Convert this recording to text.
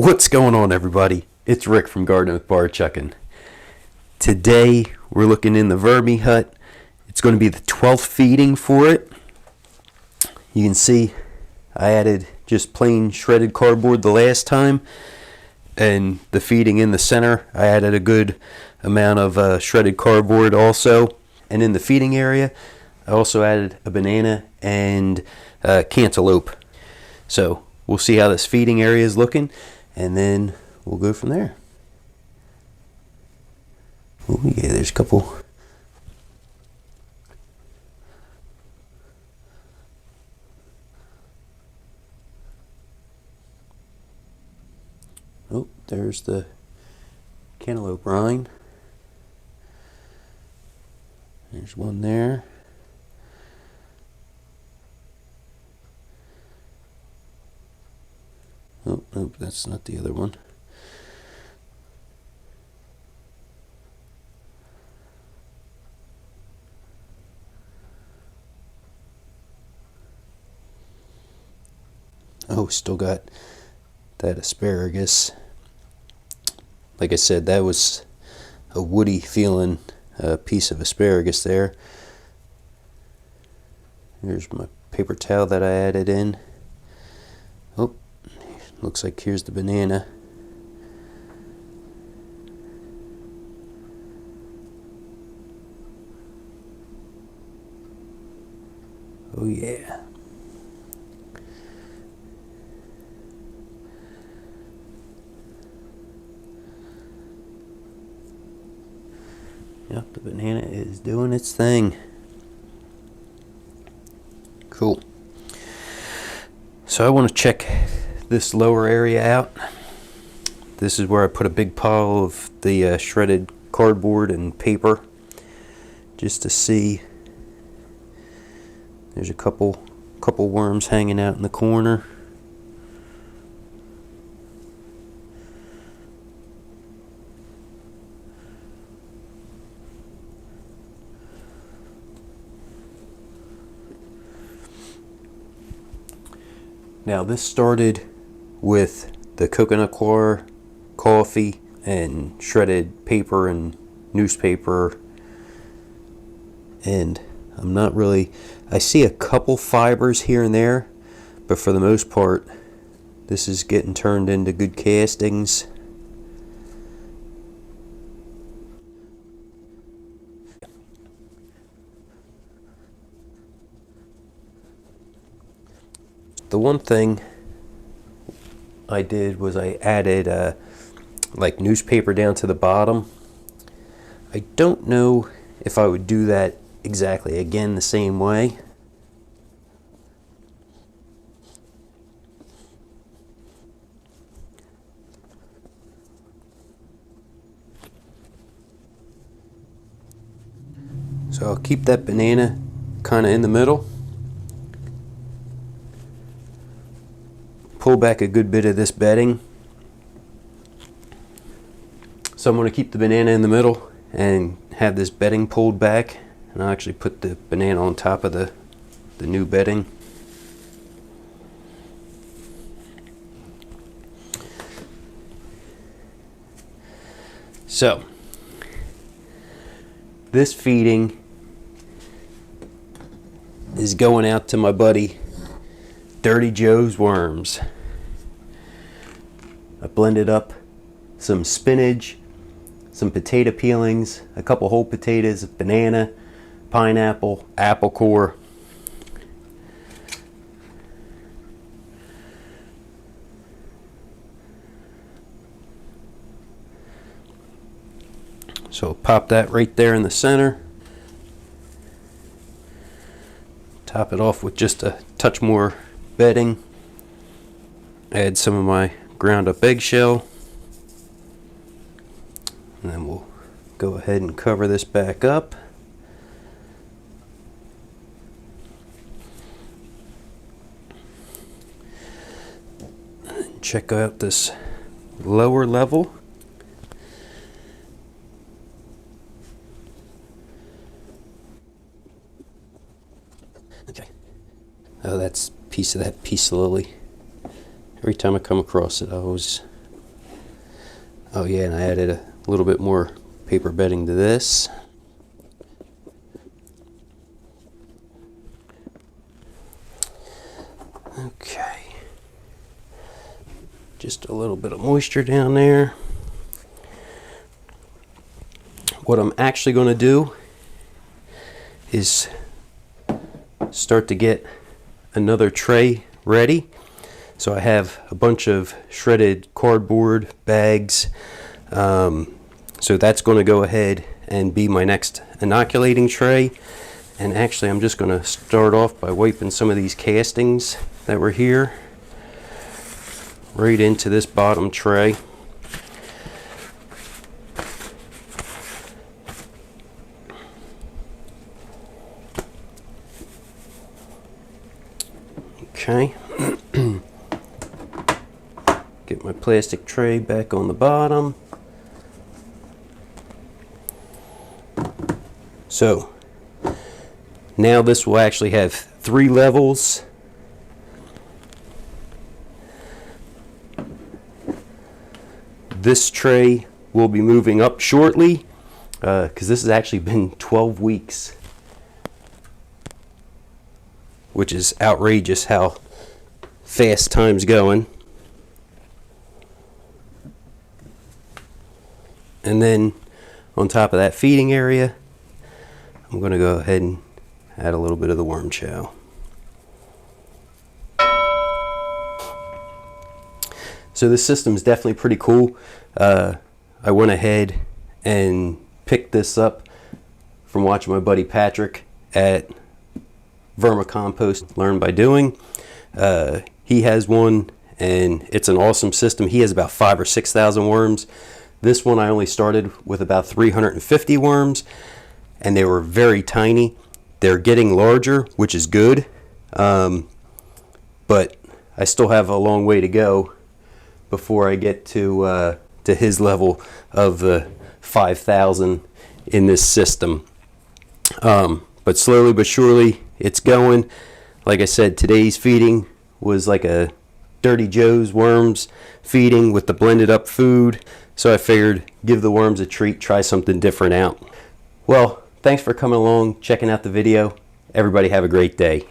What's going on, everybody? It's Rick from Gardening with Barchuckin. Today we're looking in the Vermihut. It's going to be the 12th feeding for it. You can see I added just plain shredded cardboard the last time, and the feeding in the center I added a good amount of shredded cardboard also. And in the feeding area I also added a banana and cantaloupe. So we'll see how this feeding area is looking, and then we'll go from there. Oh yeah, there's a couple. Oh, there's the cantaloupe rind. There's one there. Oh, nope, that's not the other one. Oh, still got that asparagus. Like I said, that was a woody feeling piece of asparagus there. Here's my paper towel that I added in. Oh, looks like here's the banana. Oh yeah. Yep, the banana is doing its thing. Cool. So I want to check this lower area out. This is where I put a big pile of the shredded cardboard and paper, just to see. There's a couple worms hanging out in the corner. Now this started with the coconut coir, coffee, and shredded paper and newspaper, and I'm not really, I see a couple fibers here and there, but for the most part this is getting turned into good castings. The one thing I did was I added like newspaper down to the bottom. I don't know if I would do that exactly again the same way. So I'll keep that banana kind of in the middle. Pull back a good bit of this bedding. So I'm going to keep the banana in the middle and have this bedding pulled back, and I'll actually put the banana on top of the new bedding. So this feeding is going out to my buddy Dirty Joe's Worms. I blended up some spinach, some potato peelings, a couple whole potatoes, banana, pineapple, apple core. So pop that right there in the center. Top it off with just a touch more bedding. Add some of my ground up eggshell, and then we'll go ahead and cover this back up. And check out this lower level. Okay. Oh, that's a piece of that peace lily. Every time I come across it, I always Oh yeah, and I added a little bit more paper bedding to this. Okay. Just a little bit of moisture down there. What I'm actually going to do is start to get another tray ready. So I have a bunch of shredded cardboard bags. So that's going to go ahead and be my next inoculating tray. And actually I'm just going to start off by wiping some of these castings that were here right into this bottom tray. Okay. Get my plastic tray back on the bottom. So now this will actually have 3 levels. This tray will be moving up shortly because this has actually been 12 weeks, which is outrageous how fast time's going. And then on top of that feeding area, I'm going to go ahead and add a little bit of the worm chow. So this system is definitely pretty cool. I went ahead and picked this up from watching my buddy Patrick at Vermicompost, Learn by Doing. He has one and it's an awesome system. He has about 5,000 or 6,000 worms. This one I only started with about 350 worms and they were very tiny. They're getting larger, which is good, but I still have a long way to go before I get to his level of the 5,000 in this system. But slowly but surely it's going. Like I said, today's feeding was like a Dirty Joe's worms feeding with the blended up food. So I figured give the worms a treat, try something different out. Well, thanks for coming along, checking out the video. Everybody have a great day.